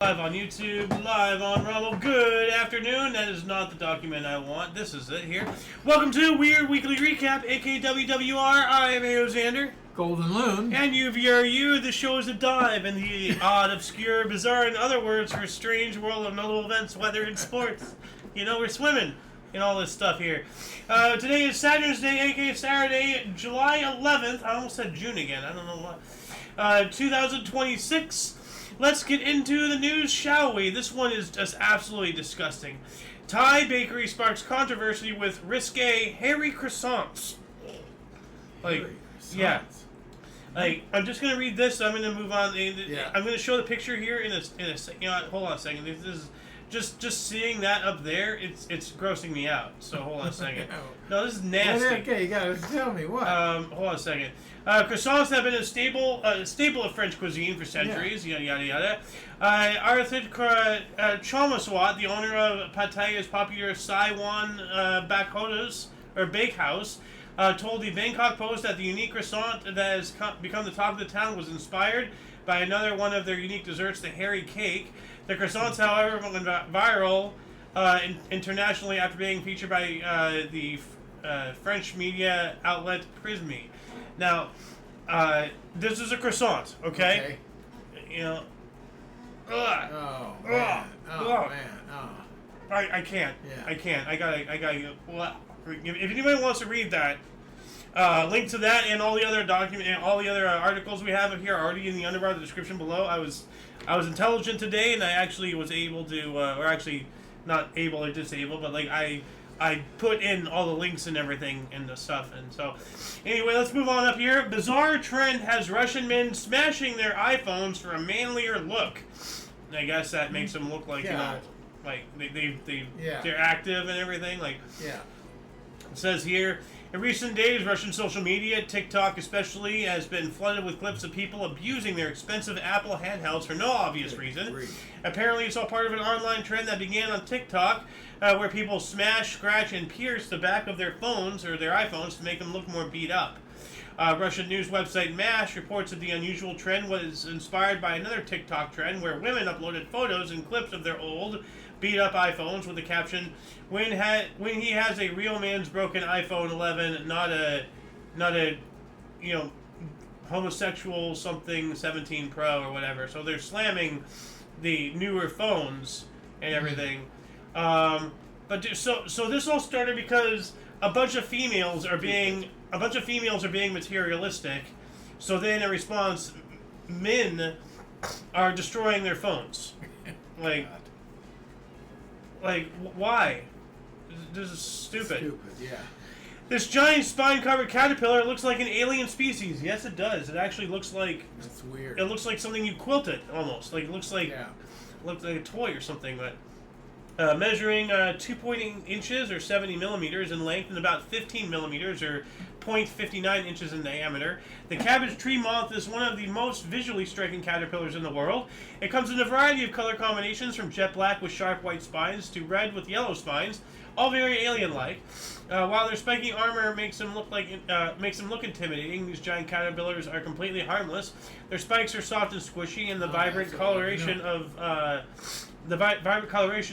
Live on YouTube, live on Rumble. Good afternoon. That is not the document I want. This is it here. Welcome to Weird Weekly Recap AKA W.W.R. I am Xander. Golden Loon. And you. The show is a dive in the odd, obscure, bizarre, in other words, for a strange world of notable events, weather, and sports. You know, we're swimming in all this stuff here. Today is Saturn's Day, aka Saturday, July 11th. I almost said June again. I don't know why. 2026. Let's get into the news, shall we? This one is just absolutely disgusting. Thai bakery sparks controversy with risque hairy croissants. Yeah. Like, I'm just gonna read this. I'm gonna move on. I'm gonna show the picture here in a. You know, hold on a second. This is just seeing that up there. It's grossing me out. So hold on a second. No, this is nasty. Okay, you gotta tell me what. Hold on a second. Croissants have been a staple of French cuisine for centuries. Yada yada yada. Arthur Chomaswat, the owner of Pattaya's popular Saiwan Bakehouse, told the Bangkok Post that the unique croissant that has become the talk of the town was inspired by another one of their unique desserts, the hairy cake. The croissants, however, went viral internationally after being featured by the French media outlet Prismy. Now, this is a croissant, okay? You know. Oh man! I can't. Yeah. I can't. I gotta. Well, if anybody wants to read that, link to that and all the other articles we have here are already in the underbar, the description below. I was intelligent today, and I actually was able to, or actually not able or disabled, but like I put in all the links and everything and the stuff. And so, anyway, let's move on up here. Bizarre trend has Russian men smashing their iPhones for a manlier look. And I guess that makes them look like, you know, like they're active and everything. Like, it says here, in recent days, Russian social media, TikTok especially, has been flooded with clips of people abusing their expensive Apple handhelds for no obvious reason. Apparently, it's all part of an online trend that began on TikTok, where people smash, scratch, and pierce the back of their phones or their iPhones to make them look more beat up. Russian news website MASH reports that the unusual trend was inspired by another TikTok trend where women uploaded photos and clips of their old, beat-up iPhones with the caption, "When he has a real man's broken iPhone 11, not a you know, homosexual something 17 Pro or whatever." So they're slamming the newer phones and everything. But so this all started because a bunch of females are being materialistic. So then in response, men are destroying their phones. Like, why? This is stupid. This giant spine-covered caterpillar looks like an alien species. Yes, it does. It actually looks like... That's weird. It looks like something you quilted, almost. Like, it looks like a toy or something, but... measuring 2.8 inches or 70 millimeters in length and about 15 millimeters or 0.59 inches in diameter. The cabbage tree moth is one of the most visually striking caterpillars in the world. It comes in a variety of color combinations from jet black with sharp white spines to red with yellow spines, all very alien-like. While their spiky armor makes them look intimidating, these giant caterpillars are completely harmless. Their spikes are soft and squishy, and the vibrant coloration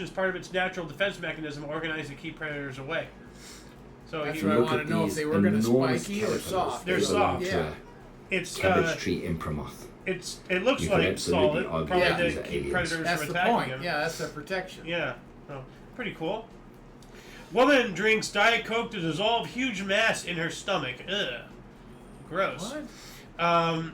is part of its natural defense mechanism organized to keep predators away. So that's what I want to know, if they were going to spiky or soft. They're soft. It's cabbage tree imprimath. It looks like solid, probably to keep predators from attacking them. Yeah, that's their protection. Yeah, so, pretty cool. Woman drinks Diet Coke to dissolve huge mass in her stomach. Ugh, gross. What?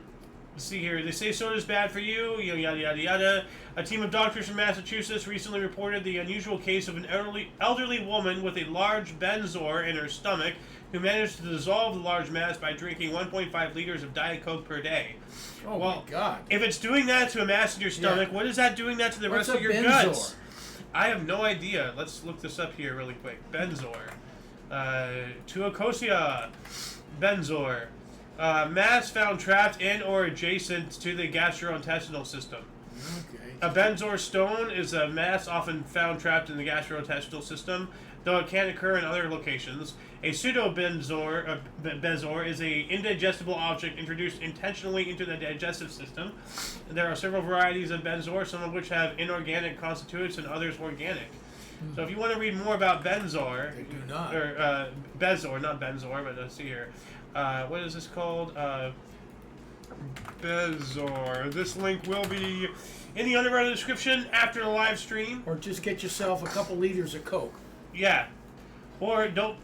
Let's see here. They say soda's bad for you. Yada yada yada. A team of doctors from Massachusetts recently reported the unusual case of an elderly woman with a large benzoin in her stomach who managed to dissolve the large mass by drinking 1.5 liters of Diet Coke per day. Oh my God! If it's doing that to a mass in your stomach, what is that doing that to the rest of your guts? I have no idea. Let's look this up here really quick. Benzoin. Tuacosia. Benzoin. Mass found trapped in or adjacent to the gastrointestinal system. Okay. A benzoin stone is a mass often found trapped in the gastrointestinal system. though it can occur in other locations. A pseudo-benzor benzor is a indigestible object introduced intentionally into the digestive system. There are several varieties of benzor, some of which have inorganic constituents and others organic. So if you want to read more about benzor, They do not. or bezor, not benzor, but let's see here. What is this called? Bezor. This link will be in the underground description after the live stream. Or just get yourself a couple liters of Coke. Yeah. Or don't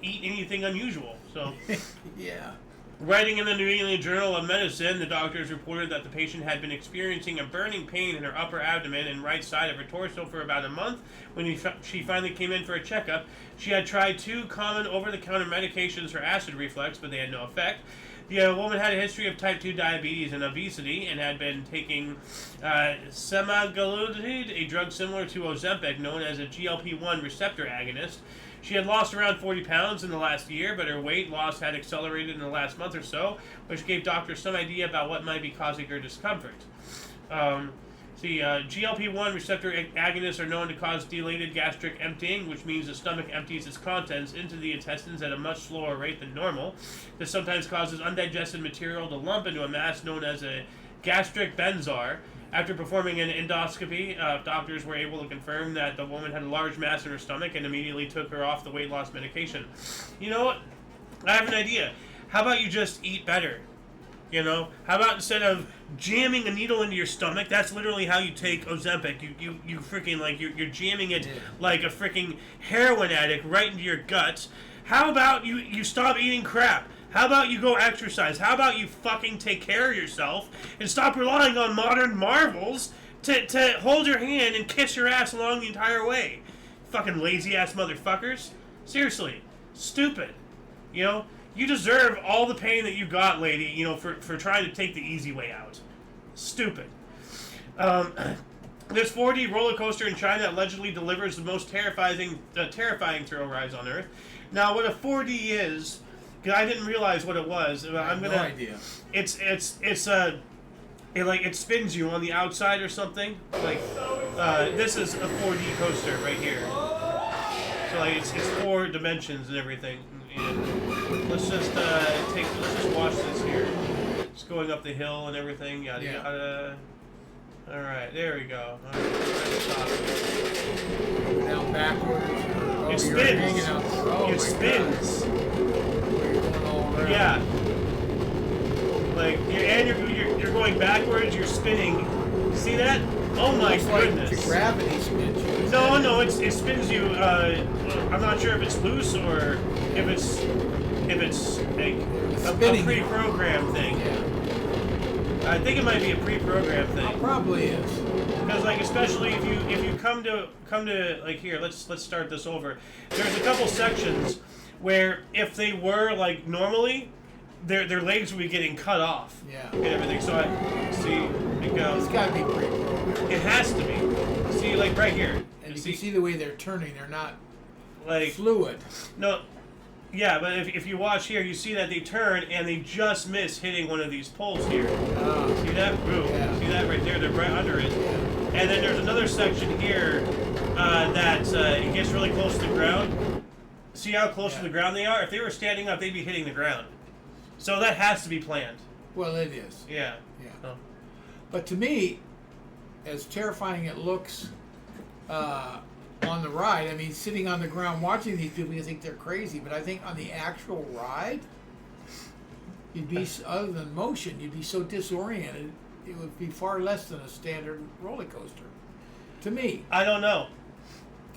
eat anything unusual. So Yeah. writing in the New England Journal of Medicine, the doctors reported that the patient had been experiencing a burning pain in her upper abdomen and right side of her torso for about a month. When she finally came in for a checkup, she had tried 2 common over-the-counter medications for acid reflux, but they had no effect. The woman had a history of type 2 diabetes and obesity and had been taking semaglutide, a drug similar to Ozempic, known as a GLP-1 receptor agonist. She had lost around 40 pounds in the last year, but her weight loss had accelerated in the last month or so, which gave doctors some idea about what might be causing her discomfort. GLP-1 receptor agonists are known to cause dilated gastric emptying, which means the stomach empties its contents into the intestines at a much slower rate than normal. This sometimes causes undigested material to lump into a mass known as a gastric benzar. After performing an endoscopy, doctors were able to confirm that the woman had a large mass in her stomach and immediately took her off the weight loss medication. You know what? I have an idea. How about you just eat better? You know, how about instead of jamming a needle into your stomach, that's literally how you take Ozempic. You freaking, like, you're jamming it like a freaking heroin addict right into your guts. How about you stop eating crap? How about you go exercise? How about you fucking take care of yourself and stop relying on modern marvels to hold your hand and kiss your ass along the entire way? Fucking lazy ass motherfuckers. Seriously. Stupid. You know? You deserve all the pain that you got, lady, you know, for trying to take the easy way out. Stupid. This 4D roller coaster in China allegedly delivers the most terrifying thrill rides on Earth. Now, what a 4D is, because I didn't realize what it was. I have no idea. It spins you on the outside or something. Like, this is a 4D coaster right here. So like it's 4 dimensions and everything. And let's just watch this here. It's going up the hill and everything. Yada yada. All right, there we go. All right, stop. Down backwards. It spins. It spins. Yeah. Like you're going backwards. You're spinning. See that? Oh my goodness! Like the gravity spins you. No, it spins you. I'm not sure if it's loose or if it's like a pre-programmed thing. Yeah. I think it might be a pre-programmed thing. It probably is. Because like especially if you come to like here, let's start this over. There's a couple sections where if they were like normally, their legs would be getting cut off. Yeah. And everything. So I see it goes. It's got to be pre-programmed. It has to be. See, like right here. And you can see the way they're turning. They're not like fluid. No. Yeah, but if you watch here, you see that they turn and they just miss hitting one of these poles here. See that? Boom. Yeah. See that right there? They're right under it. Yeah. And then there's another section here that it gets really close to the ground. See how close to the ground they are? If they were standing up, they'd be hitting the ground. So that has to be planned. Well, it is. Yeah. Yeah. Oh. But to me, as terrifying it looks on the ride, I mean, sitting on the ground watching these people, you think they're crazy. But I think on the actual ride, you'd be, other than motion, you'd be so disoriented, it would be far less than a standard roller coaster. To me. I don't know.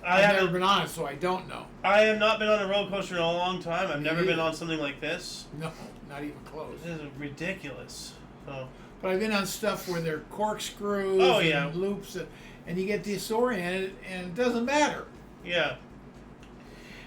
I've never been on it, so I don't know. I have not been on a roller coaster in a long time. I've never been on something like this. No, not even close. This is ridiculous. So. But I've been on stuff where there are corkscrews and loops, and you get disoriented, and it doesn't matter. Yeah.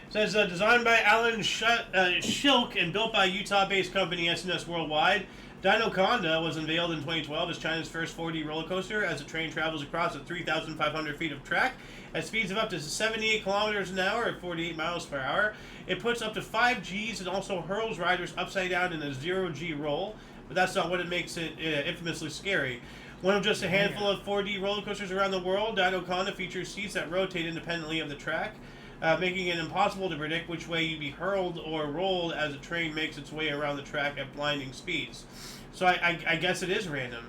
It says, designed by Alan Shilk and built by Utah-based company SNS Worldwide, Dinoconda was unveiled in 2012 as China's first 4D roller coaster as the train travels across 3,500 feet of track at speeds of up to 78 kilometers an hour or 48 miles per hour. It puts up to 5 Gs and also hurls riders upside down in a 0 G roll, but that's not what it makes it infamously scary. One of just a handful of 4D roller coasters around the world, Dinoconda features seats that rotate independently of the track, making it impossible to predict which way you'd be hurled or rolled as a train makes its way around the track at blinding speeds. So I guess it is random.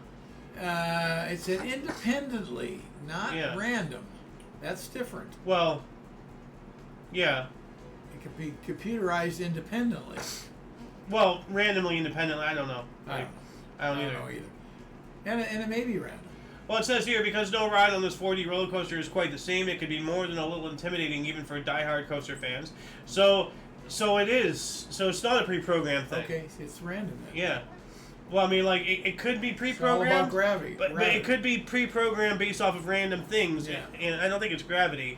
It said independently, not random. That's different. Well, yeah. It could be computerized independently. Well, randomly independently, I don't know. I don't know either. And it may be random. Well, it says here, because no ride on this 4D roller coaster is quite the same, it could be more than a little intimidating even for diehard coaster fans. So it is. So it's not a pre-programmed thing. Okay, it's random then. Yeah. Well, I mean, like, it could be pre-programmed. It's all about gravity. But it could be pre-programmed based off of random things. Yeah. And I don't think it's gravity.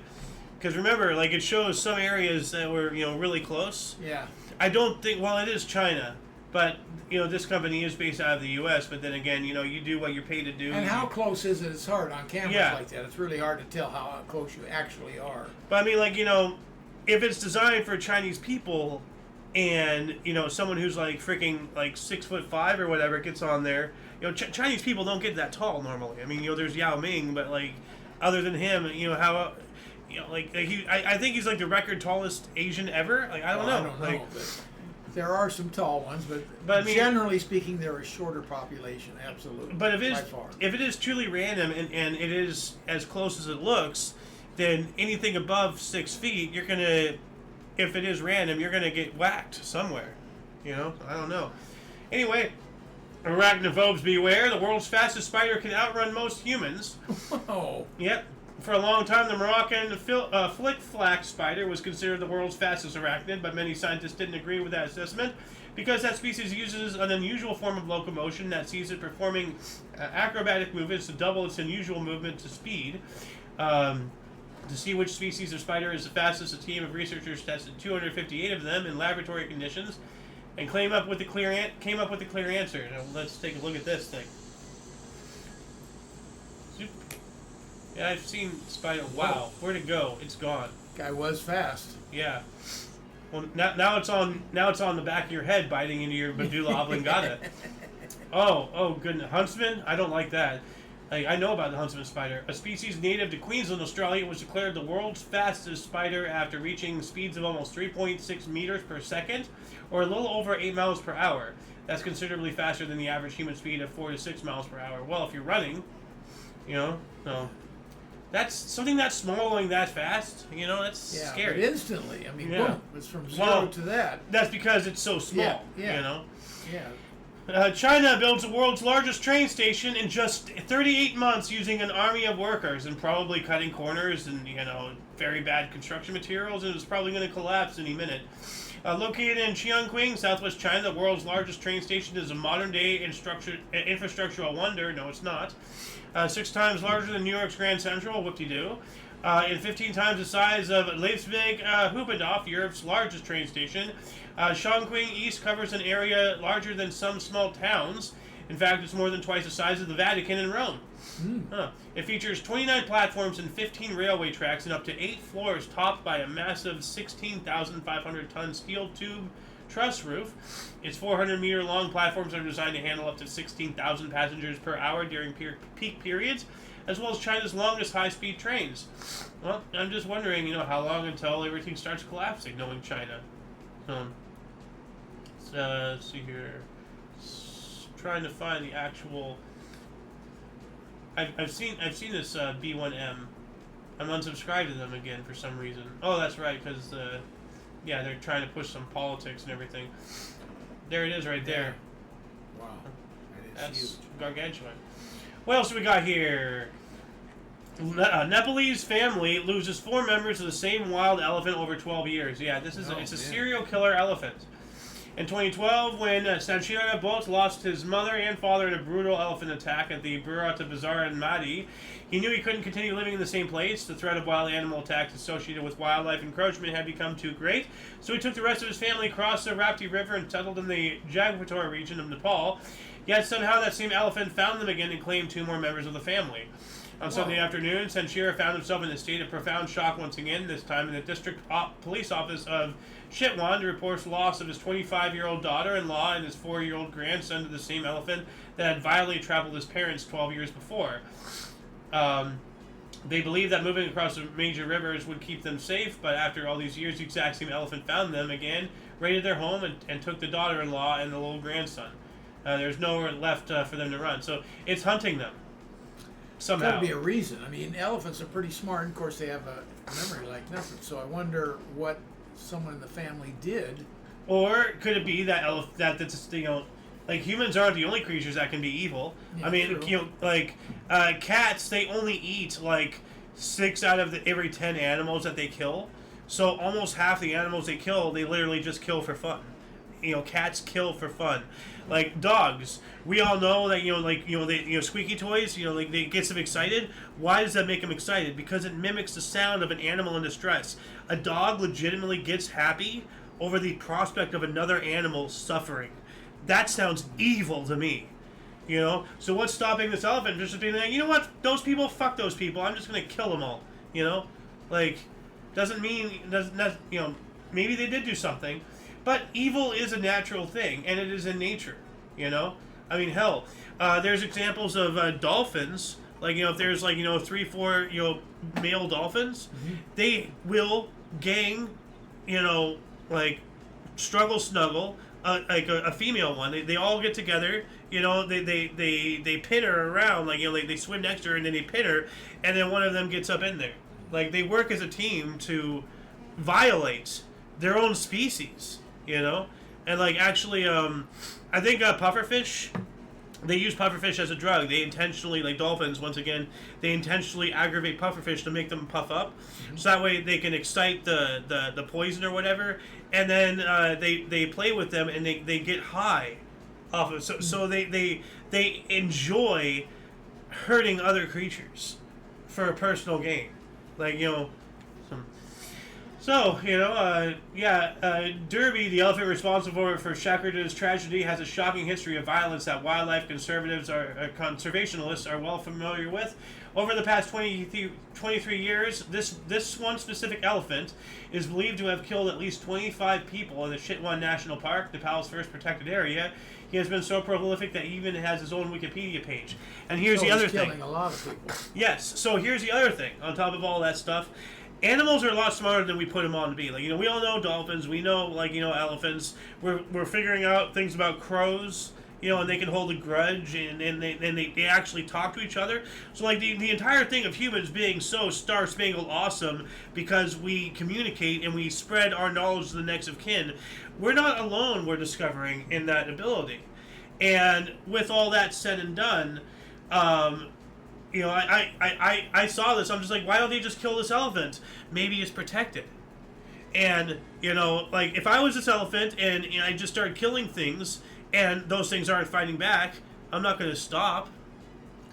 Because remember, like, it shows some areas that were, really close. Yeah. I don't think, well, it is China. But, this company is based out of the U.S., but then again, you do what you're paid to do. And how close is it? It's hard on cameras like that. It's really hard to tell how close you actually are. But, I mean, like, if it's designed for Chinese people and, someone who's, like, freaking, like, 6'5" or whatever gets on there, Chinese people don't get that tall normally. I mean, there's Yao Ming, but, like, other than him, how... I think he's like the record tallest Asian ever. Like I don't know. But there are some tall ones, but I mean, generally speaking, they're a shorter population. Absolutely. But if it is truly random and it is as close as it looks, then anything above 6 feet, you're gonna, if it is random, you're gonna get whacked somewhere. I don't know. Anyway, arachnophobes beware. The world's fastest spider can outrun most humans. Oh. Yep. For a long time, the Moroccan flick-flack spider was considered the world's fastest arachnid, but many scientists didn't agree with that assessment because that species uses an unusual form of locomotion that sees it performing acrobatic movements to double its unusual movement to speed. To see which species of spider is the fastest, a team of researchers tested 258 of them in laboratory conditions and came up with the clear answer. Now, let's take a look at this thing. Yeah, I've seen spider. Wow, where'd it go? It's gone. Guy was fast. Yeah. Well, now it's on the back of your head, biting into your medulla oblongata. Oh goodness, huntsman. I don't like that. I know about the huntsman spider. A species native to Queensland, Australia, was declared the world's fastest spider after reaching speeds of almost 3.6 meters per second, or a little over 8 miles per hour. That's considerably faster than the average human speed of 4 to 6 miles per hour. Well, if you're running, no. That's something that small going that fast, that's scary. But instantly, I mean, boom, it's from zero to that. That's because it's so small, Yeah. China builds the world's largest train station in just 38 months using an army of workers and probably cutting corners and, very bad construction materials, and it's probably going to collapse any minute. Located in Chongqing, southwest China, the world's largest train station is a modern-day infrastructural wonder. No, it's not. 6 times larger than New York's Grand Central, whoop-de-doo. And 15 times the size of Leipzig-Hubendorf, Europe's largest train station. Chongqing East covers an area larger than some small towns. In fact, it's more than twice the size of the Vatican and Rome. It features 29 platforms and 15 railway tracks and up to 8 floors topped by a massive 16,500-ton steel tube truss roof. Its 400-meter long platforms are designed to handle up to 16,000 passengers per hour during peak periods, as well as China's longest high-speed trains. Well, I'm just wondering, how long until everything starts collapsing, knowing China. Let's see here. Trying to find the actual. I've seen this B1M. I'm unsubscribed to them again for some reason. Oh, that's right, because they're trying to push some politics and everything. There it is, right there. Wow, that's huge. Gargantuan. What else do we got here? A Nepalese family loses 4 members of the same wild elephant over 12 years. Yeah, it's a serial killer elephant. In 2012, when Sanchira Bot lost his mother and father in a brutal elephant attack at the Burata Bazaar in Madi, he knew he couldn't continue living in the same place. The threat of wild animal attacks associated with wildlife encroachment had become too great, so he took the rest of his family across the Rapti River and settled in the Jagpator region of Nepal. Yet somehow that same elephant found them again and claimed 2 more members of the family. on Sunday afternoon. Sanchira found himself in a state of profound shock once again, this time in the district police office of Chitwan, reports loss of his 25-year-old daughter-in-law and his 4-year-old grandson to the same elephant that had violently traveled his parents 12 years before. They believed that moving across the major rivers would keep them safe, but after all these years, the exact same elephant found them again, raided their home, and took the daughter-in-law and the little grandson. There's nowhere left for them to run, so it's hunting them somehow. Got to be a reason. I mean, elephants are pretty smart, and of course they have a memory like nothing. So I wonder what someone in the family did. Or could it be that that's, you know, like humans aren't the only creatures that can be evil. Yeah, I mean, true. you know, like cats, they only eat like 6 out of every 10 animals that they kill. So almost half the animals they kill, they literally just kill for fun. You know, cats kill for fun. Like dogs, we all know that, you know, like, you know, they, you know, squeaky toys, you know, like, they get them excited. Why does that make them excited? Because it mimics the sound of an animal in distress. A dog legitimately gets happy over the prospect of another animal suffering. That sounds evil to me. You know? So what's stopping this elephant just being like, you know what? Those people, fuck those people. I'm just going to kill them all. You know? Like, doesn't mean, you know, maybe they did do something. But evil is a natural thing, and it is in nature, you know? I mean, hell, there's examples of dolphins, like, you know, if there's, like, you know, 3, 4, you know, male dolphins, they will gang, you know, like, snuggle, like a female one. They all get together, you know, they pin her around, like, you know, they swim next to her, and then they pin her, and then one of them gets up in there. Like, they work as a team to violate their own species. You know, and like actually, I think pufferfish, they use pufferfish as a drug. They intentionally, like dolphins, once again, they intentionally aggravate pufferfish to make them puff up, so that way they can excite the poison or whatever, and then they play with them and they get high off of it. So they enjoy hurting other creatures for a personal gain, like, you know. So, you know, Derby, the elephant responsible for Shackleton's tragedy, has a shocking history of violence that wildlife conservationists are well familiar with. Over the past 23 years, this one specific elephant is believed to have killed at least 25 people in the Chitwan National Park, Nepal's first protected area. He has been so prolific that he even has his own Wikipedia page. And here's the other thing. Killing a lot of people. Yes, so here's the other thing, on top of all that stuff. Animals are a lot smarter than we put them on to be. Like, you know, we all know dolphins. We know, like, you know, elephants. We're figuring out things about crows, you know, and they can hold a grudge, and they actually talk to each other. So, like, the entire thing of humans being so star-spangled awesome because we communicate and we spread our knowledge to the next of kin. We're not alone, we're discovering, in that ability. And with all that said and done, you know, I saw this. I'm just like, why don't they just kill this elephant? Maybe it's protected. And, you know, like, if I was this elephant and, you know, I just started killing things and those things aren't fighting back, I'm not going to stop.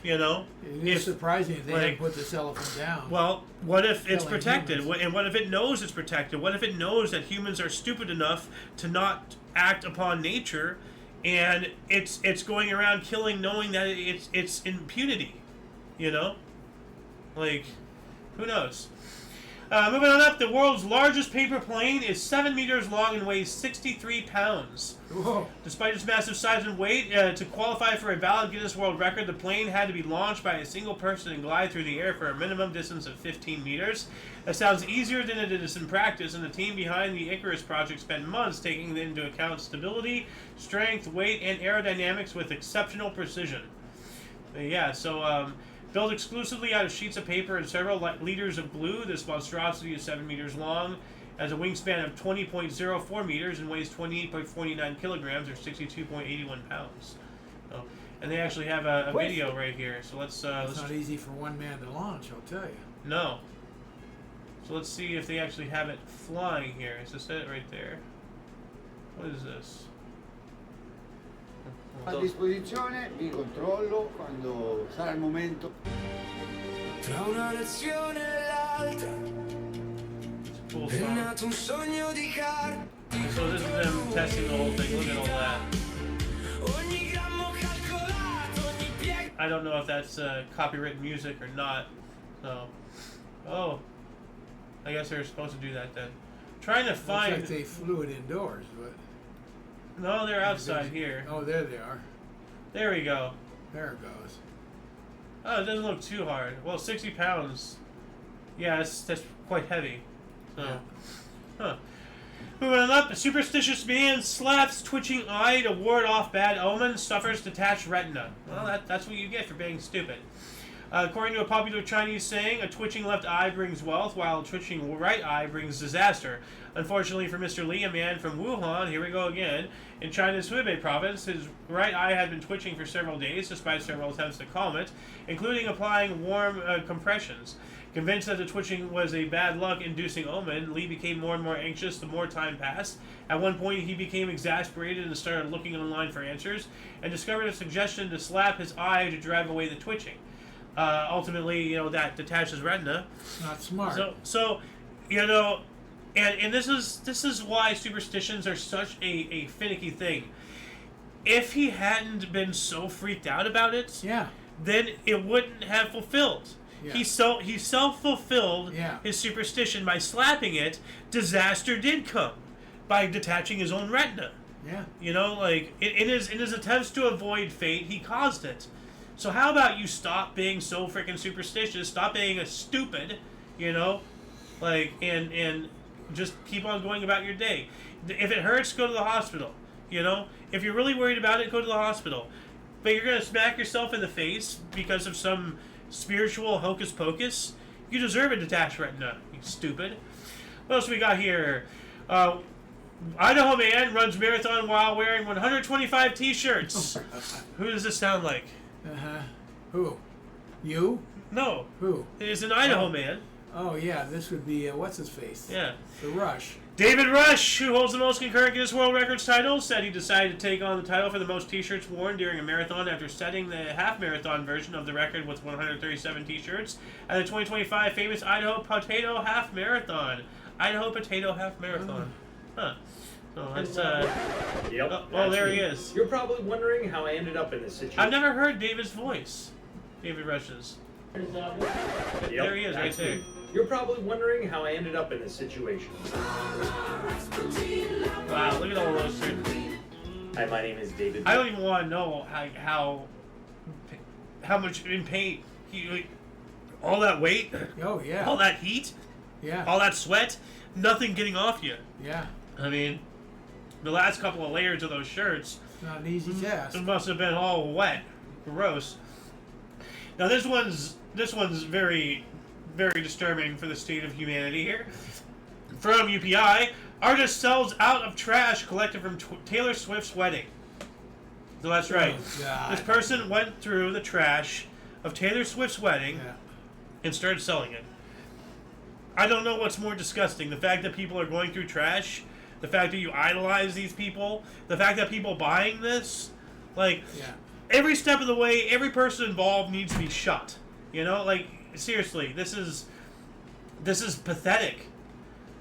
You know? It's surprising if they hadn't put this elephant down. Well, what if it's protected? Humans. And what if it knows it's protected? What if it knows that humans are stupid enough to not act upon nature, and it's going around killing knowing that it's impunity? You know? Like, who knows? Moving on up, the world's largest paper plane is 7 meters long and weighs 63 pounds. Whoa. Despite its massive size and weight, to qualify for a valid Guinness World Record, the plane had to be launched by a single person and glide through the air for a minimum distance of 15 meters. That sounds easier than it is in practice, and the team behind the Icarus project spent months taking into account stability, strength, weight, and aerodynamics with exceptional precision. Yeah, so, built exclusively out of sheets of paper and several liters of glue, this monstrosity is 7 meters long, has a wingspan of 20.04 meters, and weighs 28.49 kilograms, or 62.81 pounds. So, and they actually have a video right here. So let's. It's not easy for one man to launch, I'll tell you. No. So let's see if they actually have it flying here. Is this it right there? What is this? A disposizione, vi controllo quando sarà il momento. Tra una lezione e l'altra Cool è song. nato un sogno di carta. So this is them testing the whole thing. Look at all that. Ogni grammo calcolato, ogni piega. I don't know if that's copyrighted music or not. So, oh, I guess they're supposed to do that then. Trying to find. Looks like they flew it indoors, but. No, they're outside here. Oh, there they are. There we go. There it goes. Oh, it doesn't look too hard. Well, 60 pounds. Yeah, that's quite heavy. So, Yeah. huh. Moving on up, a superstitious man slaps twitching eye to ward off bad omens, suffers detached retina. Well, that's what you get for being stupid. According to a popular Chinese saying, a twitching left eye brings wealth, while a twitching right eye brings disaster. Unfortunately for Mr. Li, a man from Wuhan, here we go again, in China's Hubei province, his right eye had been twitching for several days, despite several attempts to calm it, including applying warm compressions. Convinced that the twitching was a bad luck-inducing omen, Li became more and more anxious the more time passed. At one point, he became exasperated and started looking online for answers, and discovered a suggestion to slap his eye to drive away the twitching. Ultimately, that detaches retina. Not smart. So, and this is why superstitions are such a finicky thing. If he hadn't been so freaked out about it, Yeah. then it wouldn't have fulfilled. Yeah. He self-fulfilled Yeah. his superstition by slapping it. Disaster did come by detaching his own retina. Yeah. In his attempts to avoid fate, he caused it. So how about you stop being so freaking superstitious? Stop being a stupid, and just keep on going about your day. If it hurts, go to the hospital. If you're really worried about it, go to the hospital. But you're gonna smack yourself in the face because of some spiritual hocus pocus? You deserve a detached retina, you stupid. What else we got here? Idaho man runs marathon while wearing 125 t-shirts. Who does this sound like? Uh-huh. Who? You? No. Who? It's an Idaho man. Oh, yeah, this would be, what's his face? Yeah. The Rush. David Rush, who holds the most concurrent Guinness World Records titles, said he decided to take on the title for the most t-shirts worn during a marathon after setting the half-marathon version of the record with 137 t-shirts at the 2025 famous Idaho Potato Half Marathon. Idaho Potato Half Marathon. Huh. So that's, Yep. oh, there he me. is. You're probably wondering how I ended up in this situation. I've never heard David's voice. David Rush's. Yep, There he is, right that's there. me. You're probably wondering how I ended up in this situation. Wow, look at all those shirts. Hi, my name is David. I don't even want to know how much in pain all that weight, Oh, yeah. all that heat, Yeah. all that sweat, nothing getting off you. Yeah. I mean, the last couple of layers of those shirts, Not an easy task. it must have been all wet, gross. Now this one's very, very disturbing for the state of humanity here. From UPI, artist sells out of trash collected from Taylor Swift's wedding. So that's right. Oh, God. This person went through the trash of Taylor Swift's wedding Yeah. and started selling it. I don't know what's more disgusting. The fact that people are going through trash, the fact that you idolize these people, the fact that people buying this, Yeah. every step of the way, every person involved needs to be shut. Seriously, this is pathetic.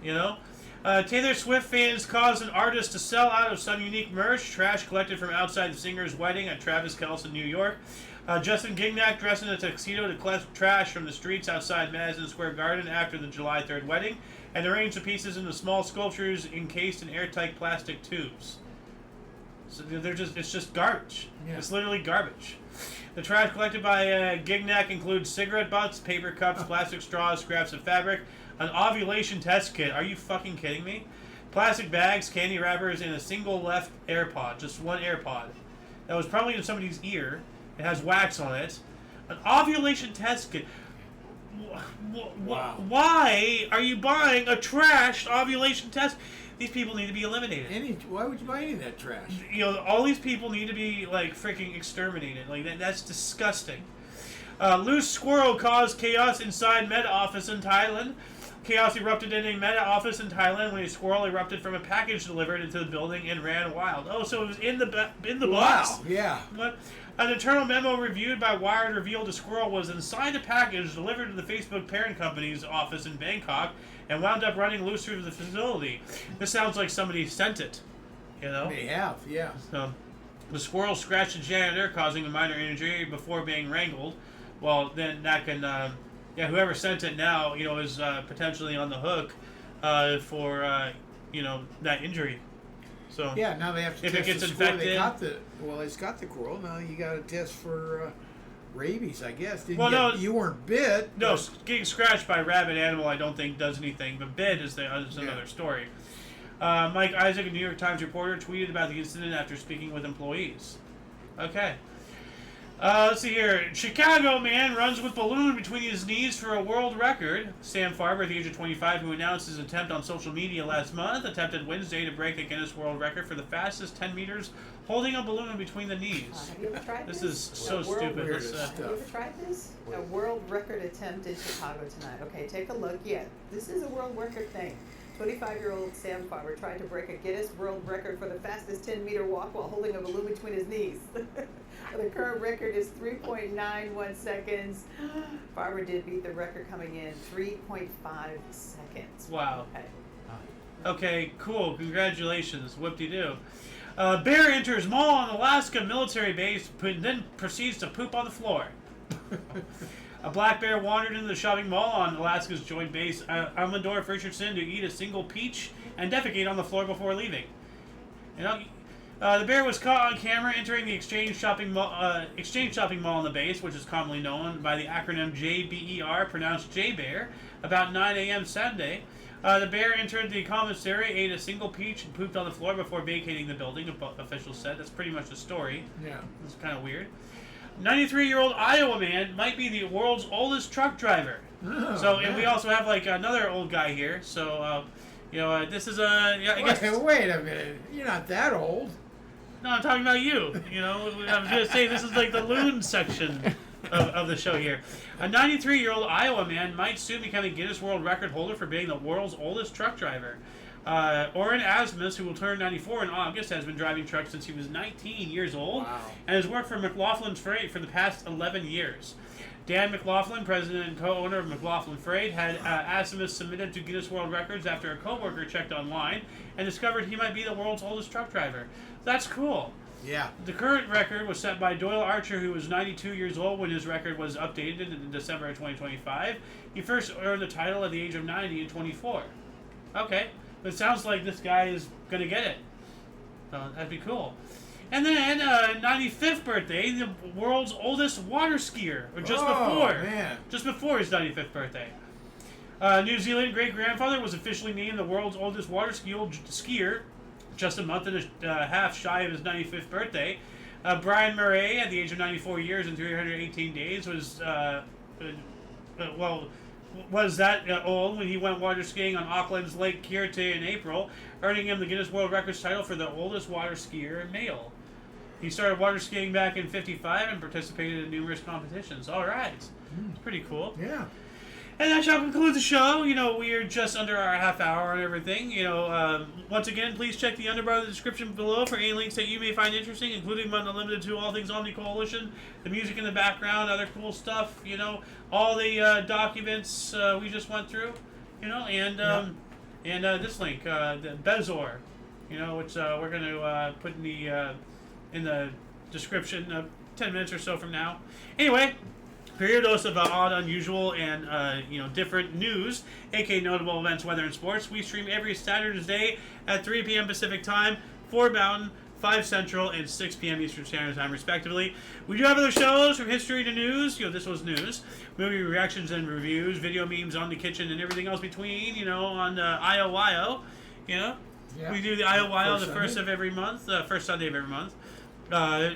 Taylor Swift fans caused an artist to sell out of some unique merch, trash collected from outside the singer's wedding at Travis Kelce, New York. Justin Gignac dressed in a tuxedo to collect trash from the streets outside Madison Square Garden after the July 3rd wedding, and arranged the pieces into small sculptures encased in airtight plastic tubes. So it's just garbage. Yeah. It's literally garbage. The trash collected by Gignac includes cigarette butts, paper cups, plastic straws, scraps of fabric, an ovulation test kit. Are you fucking kidding me? Plastic bags, candy wrappers, and a single left AirPod. Just one AirPod. That was probably in somebody's ear. It has wax on it. An ovulation test kit. Wow. Why are you buying a trashed ovulation test? These people need to be eliminated. Why would you buy any of that trash? All these people need to be freaking exterminated. That's disgusting. Loose squirrel caused chaos inside Meta office in Thailand. Chaos erupted in a Meta office in Thailand when a squirrel erupted from a package delivered into the building and ran wild. Oh, so it was in the box. Wow. Yeah. What? An internal memo reviewed by Wired revealed a squirrel was inside a package delivered to the Facebook parent company's office in Bangkok and wound up running loose through the facility. This sounds like somebody sent it. They have. Yeah. So, The squirrel scratched the janitor, causing a minor injury before being wrangled. Well, then that can, whoever sent it now, is potentially on the hook for, that injury. So Yeah, now they have to if it test gets the squirrel. infected, It's got the squirrel. Now you got to test for rabies, I guess. Well, You weren't bit. no, but- getting scratched by a rabid animal, I don't think does anything. But bit is another story. Mike Isaac, a New York Times reporter, tweeted about the incident after speaking with employees. Okay. Let's see here. Chicago man runs with balloon between his knees for a world record. Sam Farber, at the age of 25, who announced his attempt on social media last month, attempted Wednesday to break the Guinness World Record for the fastest 10 meters holding a balloon between the knees. Have you ever tried this? This is so A world stupid. record. This, Have you ever tried this? A world record attempt in Chicago tonight. Okay, take a look. Yeah, this is a world record thing. 25-year-old Sam Farber tried to break a Guinness World Record for the fastest 10-meter walk while holding a balloon between his knees. The current record is 3.91 seconds. Farber did beat the record coming in 3.5 seconds. Wow. Okay. Okay, cool. Congratulations. Whoop-de-doo. Bear enters mall on Alaska military base, then proceeds to poop on the floor. A black bear wandered into the shopping mall on Alaska's Joint Base Elmendorf Richardson to eat a single peach and defecate on the floor before leaving. The bear was caught on camera entering the Exchange Shopping Mall on the base, which is commonly known by the acronym JBER, pronounced J-Bear, about 9 a.m. Sunday. The bear entered the commissary, ate a single peach, and pooped on the floor before vacating the building, officials said. That's pretty much the story. Yeah. It's kind of weird. 93-year-old Iowa man might be the world's oldest truck driver. Oh, And we also have like another old guy here. So, this is I guess. Wait a minute. You're not that old. No, I'm talking about you. I was gonna say this is like the loon section of the show here. A 93-year-old Iowa man might soon become a Guinness World Record holder for being the world's oldest truck driver. Orrin Asmus, who will turn 94 in August, has been driving trucks since he was 19 years old, Wow. and has worked for McLaughlin Freight for the past 11 years. Dan McLaughlin, president and co-owner of McLaughlin Freight, had Asmus submitted to Guinness World Records after a co-worker checked online and discovered he might be the world's oldest truck driver. That's cool. Yeah. The current record was set by Doyle Archer, who was 92 years old when his record was updated in December of 2025. He first earned the title at the age of 90 and 24. Okay, but it sounds like this guy is going to get it. So that'd be cool. And then, 95th birthday, the world's oldest water skier, or just before his 95th birthday. New Zealand great-grandfather was officially named the world's oldest water skier, just a month and a half shy of his 95th birthday. Brian Murray, at the age of 94 years and 318 days, was that old when he went water skiing on Auckland's Lake Kirite in April, earning him the Guinness World Records title for the oldest water skier male. He started water skiing back in '55 and participated in numerous competitions. All right, it's pretty cool. Yeah. And that shall conclude the show. We are just under our half hour and everything. Once again, please check the underbar of the description below for any links that you may find interesting, including but not limited to All Things Omni Coalition, the music in the background, other cool stuff, all the documents we just went through, and this link, the Bezor, which we're going to put in the description 10 minutes or so from now. Anyway, for your dose of odd, unusual, and different news, aka notable events, weather, and sports, we stream every Saturday at 3 p.m. Pacific Time, 4 Mountain, 5 Central, and 6 p.m. Eastern Standard Time, respectively. We do have other shows from history to news. This was news. Movie reactions and reviews, video memes on the kitchen, and everything else between. On IOYO. Yeah. We do the IOYO the First first of every month, first Sunday of every month.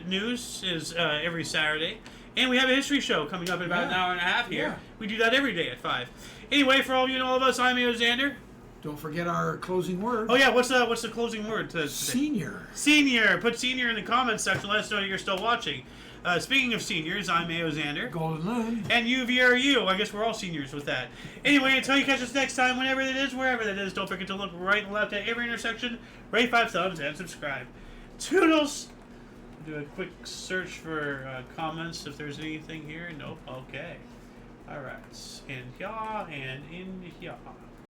News is every Saturday. And we have a history show coming up in about an hour and a half here. Yeah. We do that every day at 5. Anyway, for all of you and all of us, I'm Xander. Don't forget our closing word. Oh yeah, what's the closing word to Senior. Senior. Put senior in the comments section. Let us know you're still watching. Speaking of seniors, I'm Xander. Golden Loon. And UVRU. I guess we're all seniors with that. Anyway, until you catch us next time, whenever that is, wherever that is, don't forget to look right and left at every intersection, rate 5 thumbs, and subscribe. Toodles! Do a quick search for comments if there's anything here. Nope. Okay. All right. In here and in here.